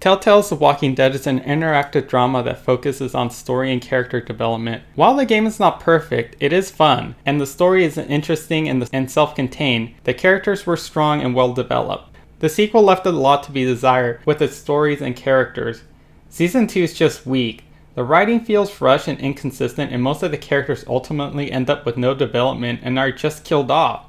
Telltale's The Walking Dead is an interactive drama that focuses on story and character development. While the game is not perfect, it is fun, and the story is interesting and self-contained. The characters were strong and well developed. The sequel left a lot to be desired with its stories and characters. Season 2 is just weak. The writing feels rushed and inconsistent, and most of the characters ultimately end up with no development and are just killed off.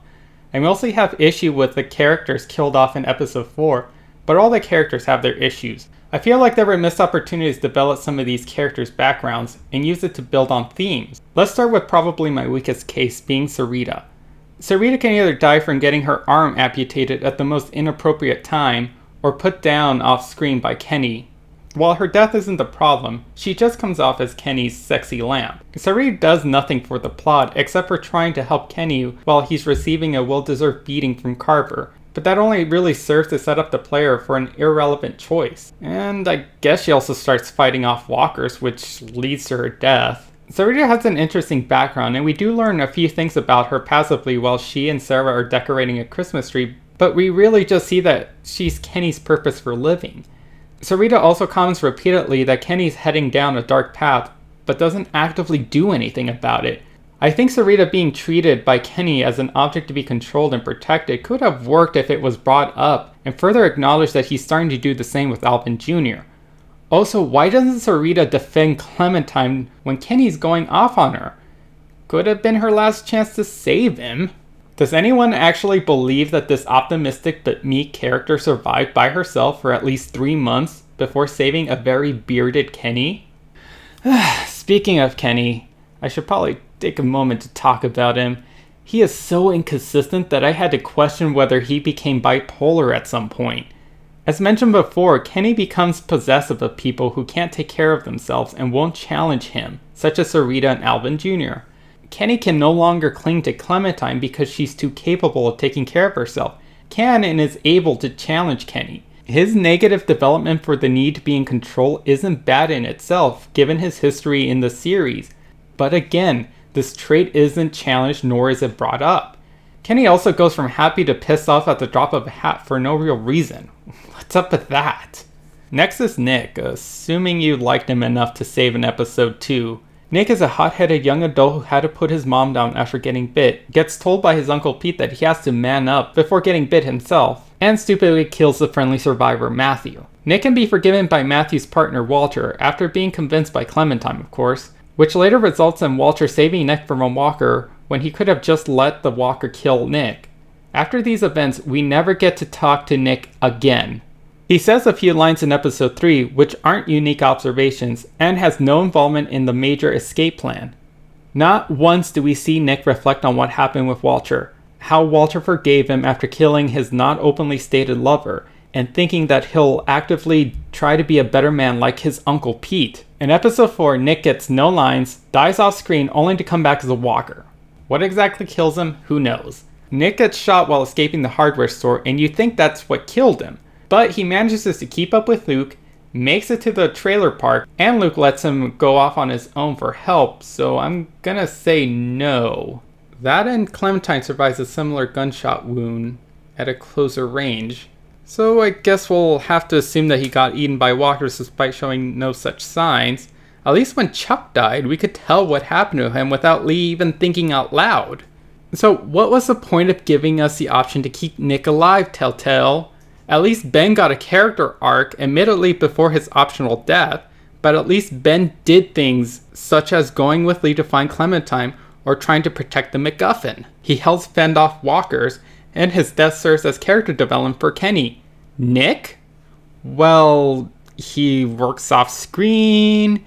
I mostly have issue with the characters killed off in episode 4, but all the characters have their issues. I feel like there were missed opportunities to develop some of these characters' backgrounds and use it to build on themes. Let's start with probably my weakest case, being Sarita. Sarita can either die from getting her arm amputated at the most inappropriate time, or put down off screen by Kenny. While her death isn't the problem, she just comes off as Kenny's sexy lamp. Sarita does nothing for the plot except for trying to help Kenny while he's receiving a well-deserved beating from Carver. But that only really serves to set up the player for an irrelevant choice. And I guess she also starts fighting off walkers, which leads to her death. Sarita has an interesting background, and we do learn a few things about her passively while she and Sarah are decorating a Christmas tree, but we really just see that she's Kenny's purpose for living. Sarita also comments repeatedly that Kenny's heading down a dark path, but doesn't actively do anything about it. I think Sarita being treated by Kenny as an object to be controlled and protected could have worked if it was brought up and further acknowledged that he's starting to do the same with Alvin Jr. Also, why doesn't Sarita defend Clementine when Kenny's going off on her? Could have been her last chance to save him. Does anyone actually believe that this optimistic but meek character survived by herself for at least 3 months before saving a very bearded Kenny? Speaking of Kenny, I should probably take a moment to talk about him. He is so inconsistent that I had to question whether he became bipolar at some point. As mentioned before, Kenny becomes possessive of people who can't take care of themselves and won't challenge him, such as Sarita and Alvin Jr. Kenny can no longer cling to Clementine because she's too capable of taking care of herself, can and is able to challenge Kenny. His negative development for the need to be in control isn't bad in itself, given his history in the series. But again, this trait isn't challenged nor is it brought up. Kenny also goes from happy to pissed off at the drop of a hat for no real reason. What's up with that? Next is Nick, assuming you liked him enough to save in episode 2. Nick is a hot-headed young adult who had to put his mom down after getting bit, gets told by his Uncle Pete that he has to man up before getting bit himself, and stupidly kills the friendly survivor Matthew. Nick can be forgiven by Matthew's partner Walter, after being convinced by Clementine of course, which later results in Walter saving Nick from a walker when he could have just let the walker kill Nick. After these events, we never get to talk to Nick again. He says a few lines in episode 3 which aren't unique observations and has no involvement in the major escape plan. Not once do we see Nick reflect on what happened with Walter, how Walter forgave him after killing his not openly stated lover, and thinking that he'll actively try to be a better man like his Uncle Pete. In episode 4, Nick gets no lines, dies off screen only to come back as a walker. What exactly kills him? Who knows? Nick gets shot while escaping the hardware store and you think that's what killed him. But he manages to keep up with Luke, makes it to the trailer park, and Luke lets him go off on his own for help, so I'm gonna say no. That and Clementine survives a similar gunshot wound at a closer range. So I guess we'll have to assume that he got eaten by walkers despite showing no such signs. At least when Chuck died, we could tell what happened to him without Lee even thinking out loud. So what was the point of giving us the option to keep Nick alive, Telltale? At least Ben got a character arc, admittedly before his optional death, but at least Ben did things such as going with Lee to find Clementine or trying to protect the MacGuffin. He helps fend off walkers, and his death serves as character development for Kenny. Nick? Well, he works off screen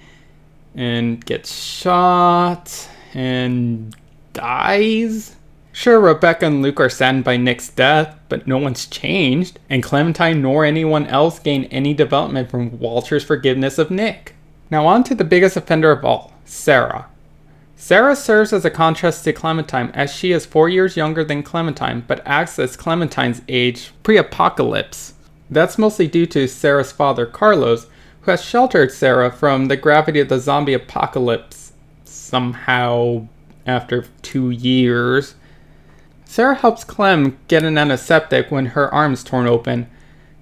and gets shot and dies. Sure, Rebecca and Luke are saddened by Nick's death, but no one's changed, and Clementine nor anyone else gained any development from Walter's forgiveness of Nick. Now on to the biggest offender of all, Sarah. Sarah serves as a contrast to Clementine as she is 4 years younger than Clementine, but acts as Clementine's age pre-apocalypse. That's mostly due to Sarah's father, Carlos, who has sheltered Sarah from the gravity of the zombie apocalypse somehow after 2 years. Sarah helps Clem get an antiseptic when her arm's torn open.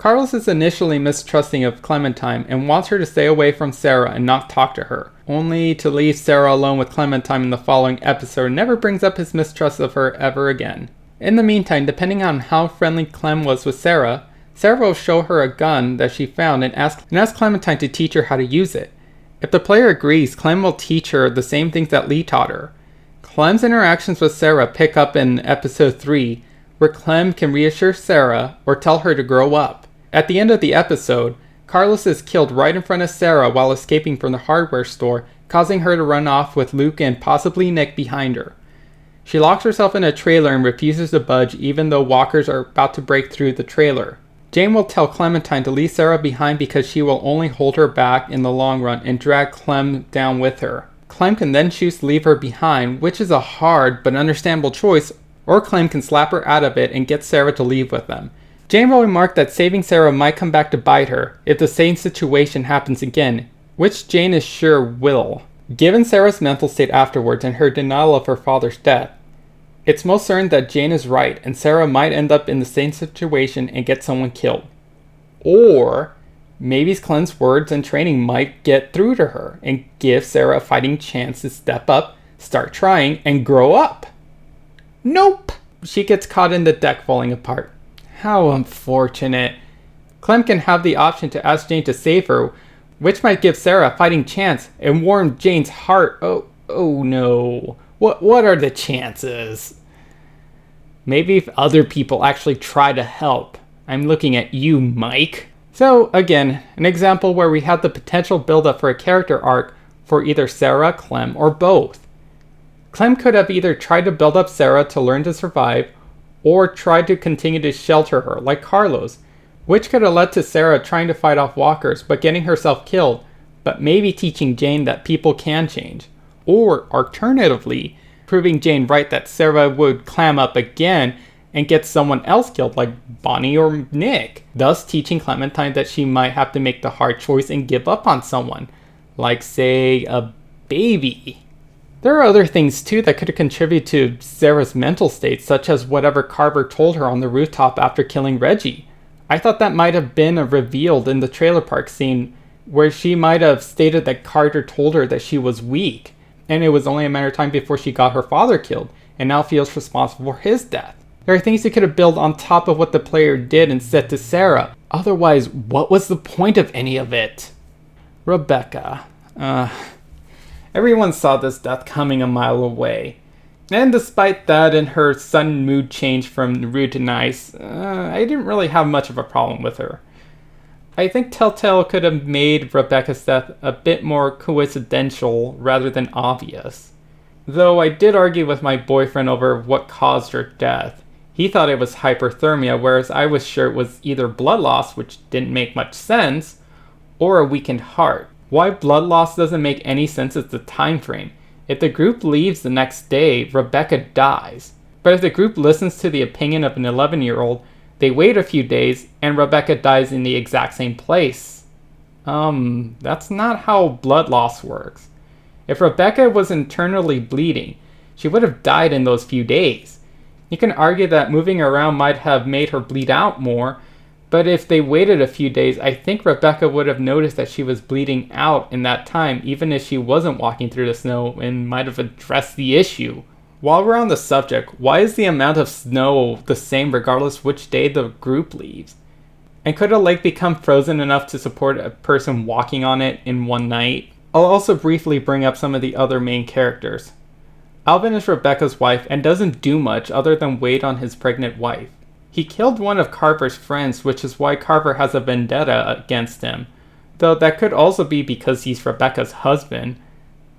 Carlos is initially mistrusting of Clementine and wants her to stay away from Sarah and not talk to her, only to leave Sarah alone with Clementine in the following episode and never brings up his mistrust of her ever again. In the meantime, depending on how friendly Clem was with Sarah will show her a gun that she found and ask Clementine to teach her how to use it. If the player agrees, Clem will teach her the same things that Lee taught her. Clem's interactions with Sarah pick up in episode 3, where Clem can reassure Sarah or tell her to grow up. At the end of the episode, Carlos is killed right in front of Sarah while escaping from the hardware store, causing her to run off with Luke and possibly Nick behind her. She locks herself in a trailer and refuses to budge even though walkers are about to break through the trailer. Jane will tell Clementine to leave Sarah behind because she will only hold her back in the long run and drag Clem down with her. Clem can then choose to leave her behind, which is a hard but understandable choice, or Clem can slap her out of it and get Sarah to leave with them. Jane will remark that saving Sarah might come back to bite her if the same situation happens again, which Jane is sure will. Given Sarah's mental state afterwards and her denial of her father's death, it's most certain that Jane is right and Sarah might end up in the same situation and get someone killed. Or maybe Clem's words and training might get through to her and give Sarah a fighting chance to step up, start trying, and grow up. Nope! She gets caught in the deck falling apart. How unfortunate. Clem can have the option to ask Jane to save her, which might give Sarah a fighting chance and warm Jane's heart. Oh no. What are the chances? Maybe if other people actually try to help. I'm looking at you, Mike. So again, an example where we have the potential build-up for a character arc for either Sarah, Clem, or both. Clem could have either tried to build up Sarah to learn to survive, or tried to continue to shelter her, like Carlos, which could have led to Sarah trying to fight off walkers but getting herself killed, but maybe teaching Jane that people can change. Or, alternatively, proving Jane right that Sarah would clam up again and get someone else killed like Bonnie or Nick, thus teaching Clementine that she might have to make the hard choice and give up on someone, like say a baby. There are other things too that could contribute to Sarah's mental state, such as whatever Carver told her on the rooftop after killing Reggie. I thought that might have been revealed in the trailer park scene, where she might have stated that Carter told her that she was weak, and it was only a matter of time before she got her father killed, and now feels responsible for his death. There are things you could have built on top of what the player did and said to Sarah. Otherwise, what was the point of any of it? Rebecca. Everyone saw this death coming a mile away. And despite that and her sudden mood change from rude to nice, I didn't really have much of a problem with her. I think Telltale could have made Rebecca's death a bit more coincidental rather than obvious. Though I did argue with my boyfriend over what caused her death. He thought it was hyperthermia, whereas I was sure it was either blood loss, which didn't make much sense, or a weakened heart. Why blood loss doesn't make any sense is the time frame. If the group leaves the next day, Rebecca dies. But if the group listens to the opinion of an 11-year-old, they wait a few days and Rebecca dies in the exact same place. That's not how blood loss works. If Rebecca was internally bleeding, she would have died in those few days. You can argue that moving around might have made her bleed out more, but if they waited a few days, I think Rebecca would have noticed that she was bleeding out in that time, even if she wasn't walking through the snow, and might have addressed the issue. While we're on the subject, why is the amount of snow the same regardless which day the group leaves? And could a lake become frozen enough to support a person walking on it in one night? I'll also briefly bring up some of the other main characters. Alvin is Rebecca's wife and doesn't do much other than wait on his pregnant wife. He killed one of Carver's friends, which is why Carver has a vendetta against him, though that could also be because he's Rebecca's husband.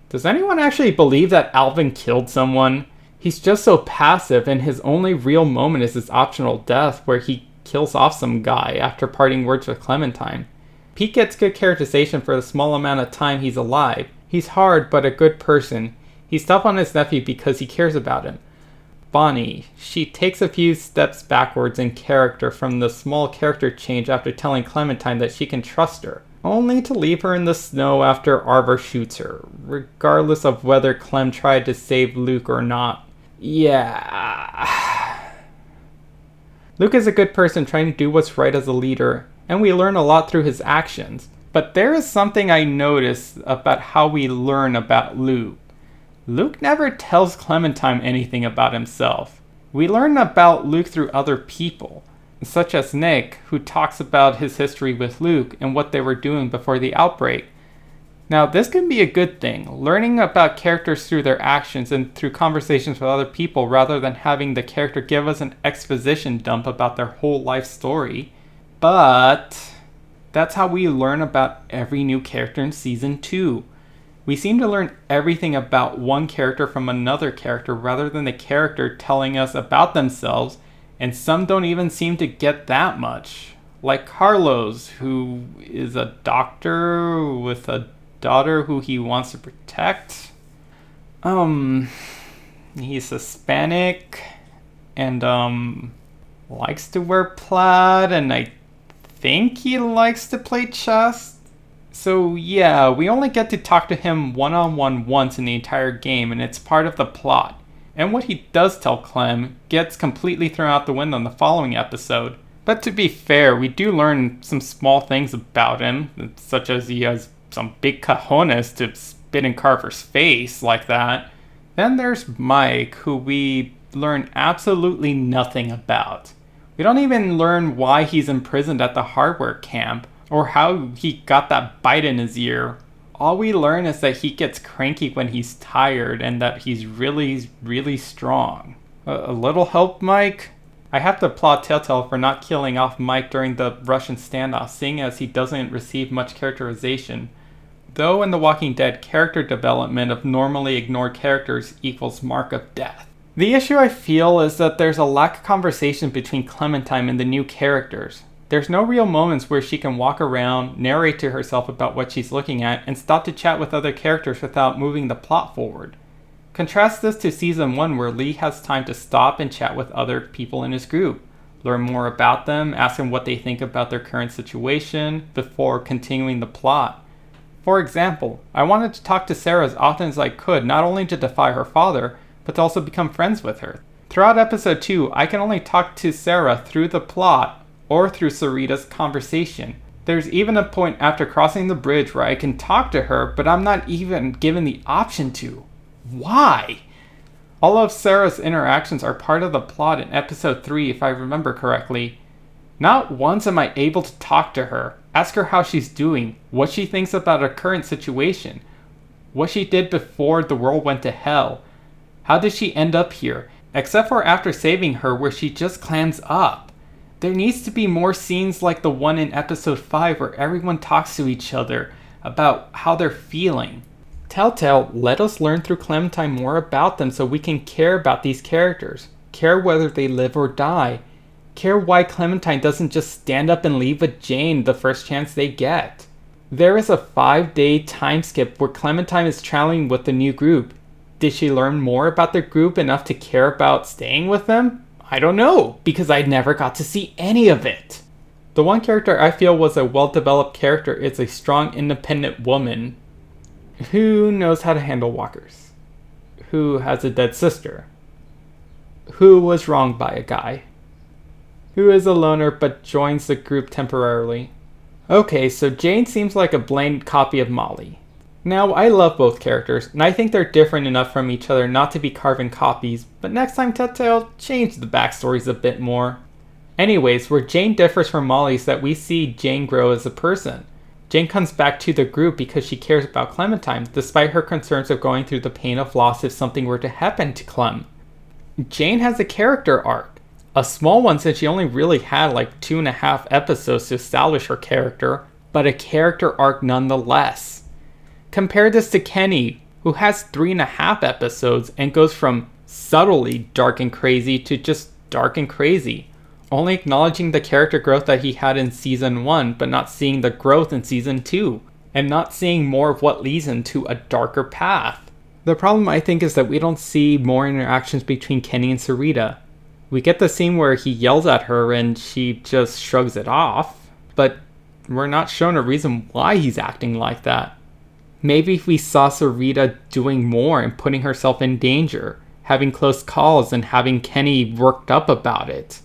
Does anyone actually believe that Alvin killed someone? He's just so passive, and his only real moment is his optional death where he kills off some guy after parting words with Clementine. Pete gets good characterization for the small amount of time he's alive. He's hard, but a good person. He's tough on his nephew because he cares about him. Bonnie, she takes a few steps backwards in character from the small character change after telling Clementine that she can trust her, only to leave her in the snow after Arver shoots her, regardless of whether Clem tried to save Luke or not. Yeah. Luke is a good person trying to do what's right as a leader, and we learn a lot through his actions. But there is something I noticed about how we learn about Luke. Luke never tells Clementine anything about himself. We learn about Luke through other people, such as Nick, who talks about his history with Luke and what they were doing before the outbreak. Now, this can be a good thing, learning about characters through their actions and through conversations with other people rather than having the character give us an exposition dump about their whole life story. But that's how we learn about every new character in Season 2. We seem to learn everything about one character from another character rather than the character telling us about themselves, and some don't even seem to get that much. Like Carlos, who is a doctor with a daughter who he wants to protect. He's Hispanic and likes to wear plaid, and I think he likes to play chess. So yeah, we only get to talk to him one-on-one once in the entire game, and it's part of the plot. And what he does tell Clem gets completely thrown out the window in the following episode. But to be fair, we do learn some small things about him, such as he has some big cojones to spit in Carver's face like that. Then there's Mike, who we learn absolutely nothing about. We don't even learn why he's imprisoned at the hardware camp, or how he got that bite in his ear. All we learn is that he gets cranky when he's tired and that he's really, really strong. A little help, Mike? I have to applaud Telltale for not killing off Mike during the Russian standoff, seeing as he doesn't receive much characterization. Though in The Walking Dead, character development of normally ignored characters equals mark of death. The issue I feel is that there's a lack of conversation between Clementine and the new characters. There's no real moments where she can walk around, narrate to herself about what she's looking at, and stop to chat with other characters without moving the plot forward. Contrast this to Season 1, where Lee has time to stop and chat with other people in his group, learn more about them, ask them what they think about their current situation, before continuing the plot. For example, I wanted to talk to Sarah as often as I could, not only to defy her father, but to also become friends with her. Throughout Episode 2, I can only talk to Sarah through the plot, or through Sarita's conversation. There's even a point after crossing the bridge where I can talk to her, but I'm not even given the option to. Why? All of Sarah's interactions are part of the plot in Episode 3, if I remember correctly. Not once am I able to talk to her, ask her how she's doing, what she thinks about her current situation, what she did before the world went to hell. How did she end up here? Except for after saving her, where she just clams up. There needs to be more scenes like the one in Episode 5 where everyone talks to each other about how they're feeling. Telltale let us learn through Clementine more about them so we can care about these characters, care whether they live or die, care why Clementine doesn't just stand up and leave with Jane the first chance they get. There is a 5-day time skip where Clementine is traveling with the new group. Did she learn more about their group enough to care about staying with them? I don't know, because I never got to see any of it. The one character I feel was a well-developed character is a strong, independent woman who knows how to handle walkers, who has a dead sister, who was wronged by a guy, who is a loner but joins the group temporarily. Okay, so Jane seems like a blamed copy of Molly. Now, I love both characters, and I think they're different enough from each other not to be carbon copies, but next time Telltale change the backstories a bit more. Anyways, where Jane differs from Molly is that we see Jane grow as a person. Jane comes back to the group because she cares about Clementine, despite her concerns of going through the pain of loss if something were to happen to Clem. Jane has a character arc. A small one since she only really had like 2.5 episodes to establish her character, but a character arc nonetheless. Compare this to Kenny, who has 3.5 episodes and goes from subtly dark and crazy to just dark and crazy, only acknowledging the character growth that he had in Season 1, but not seeing the growth in Season 2, and not seeing more of what leads into a darker path. The problem, I think, is that we don't see more interactions between Kenny and Sarita. We get the scene where he yells at her and she just shrugs it off, but we're not shown a reason why he's acting like that. Maybe if we saw Sarita doing more and putting herself in danger, having close calls and having Kenny worked up about it,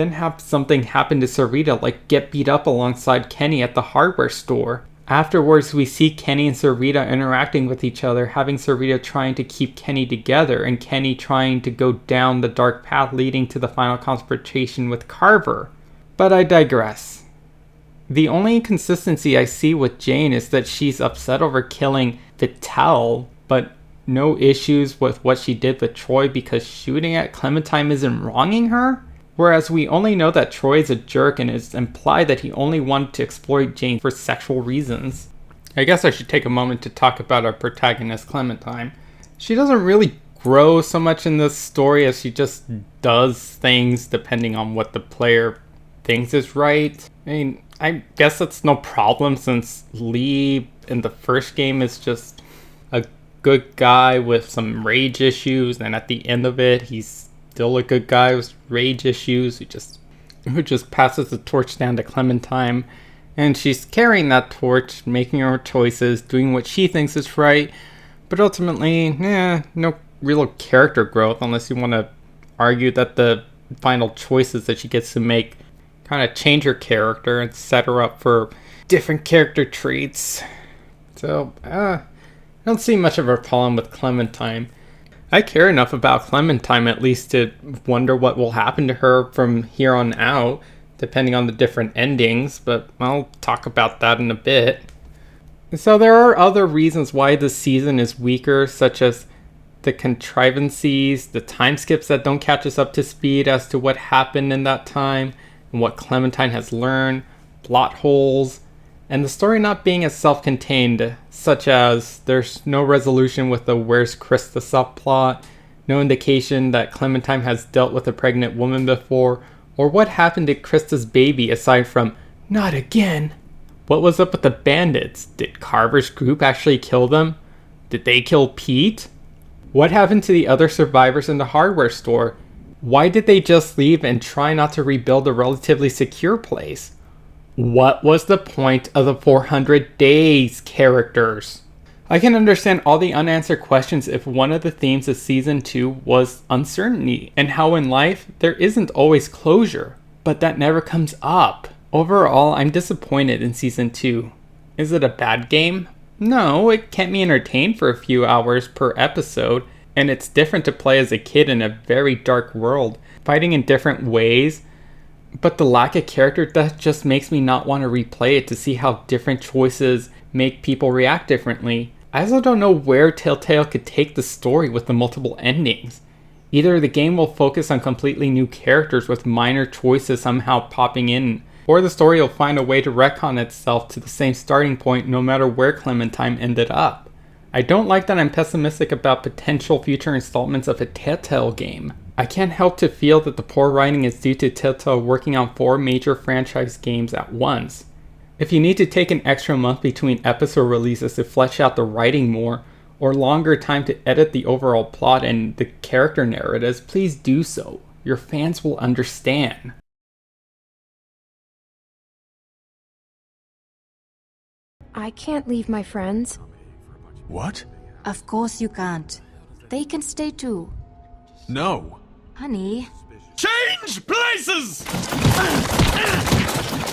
then have something happen to Sarita, like get beat up alongside Kenny at the hardware store. Afterwards, we see Kenny and Sarita interacting with each other, having Sarita trying to keep Kenny together, and Kenny trying to go down the dark path leading to the final confrontation with Carver. But I digress. The only inconsistency I see with Jane is that she's upset over killing Vittel, but no issues with what she did with Troy because shooting at Clementine isn't wronging her? Whereas we only know that Troy is a jerk and it's implied that he only wanted to exploit Jane for sexual reasons. I guess I should take a moment to talk about our protagonist, Clementine. She doesn't really grow so much in this story as she just does things depending on what the player thinks is right. I mean, I guess that's no problem since Lee in the first game is just a good guy with some rage issues, and at the end of it, he's still a good guy with rage issues who just passes the torch down to Clementine, and she's carrying that torch, making her choices, doing what she thinks is right, but ultimately, no real character growth unless you want to argue that the final choices that she gets to make kind of change her character and set her up for different character traits. So, I don't see much of a problem with Clementine. I care enough about Clementine at least to wonder what will happen to her from here on out, depending on the different endings, but I'll talk about that in a bit. So there are other reasons why this season is weaker, such as the contrivances, the time skips that don't catch us up to speed as to what happened in that time, and what Clementine has learned, plot holes, and the story not being as self-contained, such as there's no resolution with the "Where's Krista" subplot, no indication that Clementine has dealt with a pregnant woman before, or what happened to Krista's baby aside from, "Not again." What was up with the bandits? Did Carver's group actually kill them? Did they kill Pete? What happened to the other survivors in the hardware store? Why did they just leave and try not to rebuild a relatively secure place? What was the point of the 400 days characters? I can understand all the unanswered questions if one of the themes of Season 2 was uncertainty, and how in life there isn't always closure, but that never comes up. Overall, I'm disappointed in Season 2. Is it a bad game? No, it kept me entertained for a few hours per episode, and it's different to play as a kid in a very dark world, fighting in different ways. But the lack of character, that just makes me not want to replay it to see how different choices make people react differently. I also don't know where Telltale could take the story with the multiple endings. Either the game will focus on completely new characters with minor choices somehow popping in, or the story will find a way to retcon itself to the same starting point no matter where Clementine ended up. I don't like that I'm pessimistic about potential future installments of a Telltale game. I can't help to feel that the poor writing is due to Telltale working on 4 major franchise games at once. If you need to take an extra month between episode releases to flesh out the writing more, or longer time to edit the overall plot and the character narratives, please do so. Your fans will understand. I can't leave my friends. What? Of course you can't. They can stay too. No. Honey. Change places!